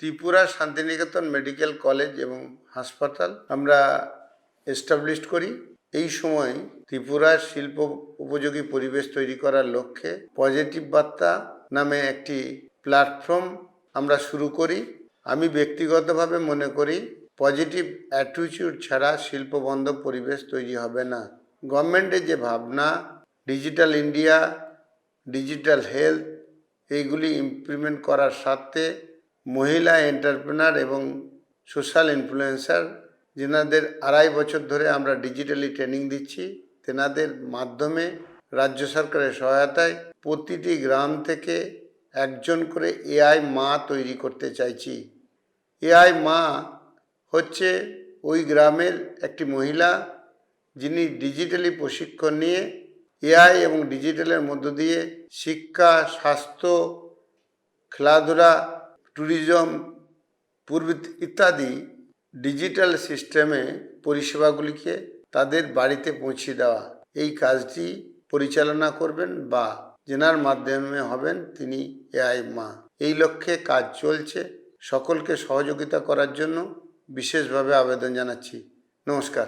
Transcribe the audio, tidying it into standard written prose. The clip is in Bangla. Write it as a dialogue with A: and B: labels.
A: ত্রিপুরা শান্তিনিকেতন মেডিকেল কলেজ এবং হাসপাতাল আমরা এস্টাবলিশ করি। এই সময় ত্রিপুরার শিল্প উপযোগী পরিবেশ তৈরি করার লক্ষ্যে পজিটিভ বার্তা নামে একটি প্ল্যাটফর্ম আমরা শুরু করি। আমি ব্যক্তিগতভাবে মনে করি পজিটিভ অ্যাটিটিউড ছাড়া শিল্পবান্ধব পরিবেশ তৈরি হবে না। গভর্নমেন্টের যে ভাবনা ডিজিটাল ইন্ডিয়া, ডিজিটাল হেলথ, এইগুলি ইমপ্লিমেন্ট করার স্বার্থে মহিলা এন্টারপ্রেনার এবং সোশ্যাল ইনফ্লুয়েন্সার যেনাদের 2.5 বছর ধরে আমরা ডিজিটালি ট্রেনিং দিচ্ছি, তেনাদের মাধ্যমে রাজ্য সরকারের সহায়তায় প্রতিটি গ্রাম থেকে একজন করে এআই মা তৈরি করতে চাইছি। এআই মা হচ্ছে ওই গ্রামের একটি মহিলা যিনি ডিজিটালি প্রশিক্ষণ নিয়ে এআই এবং ডিজিটালের মধ্য দিয়ে শিক্ষা, স্বাস্থ্য, খেলাধুলা, ট্যুরিজম ইত্যাদি ডিজিটাল সিস্টেমে পরিষেবাগুলিকে তাদের বাড়িতে পৌঁছে দেওয়া, এই কাজটি পরিচালনা করবেন বা যেনার মাধ্যমে হবেন তিনি এআই মা। এই লক্ষ্যে কাজ চলছে। সকলকে সহযোগিতা করার জন্য বিশেষভাবে আবেদন জানাচ্ছি। নমস্কার।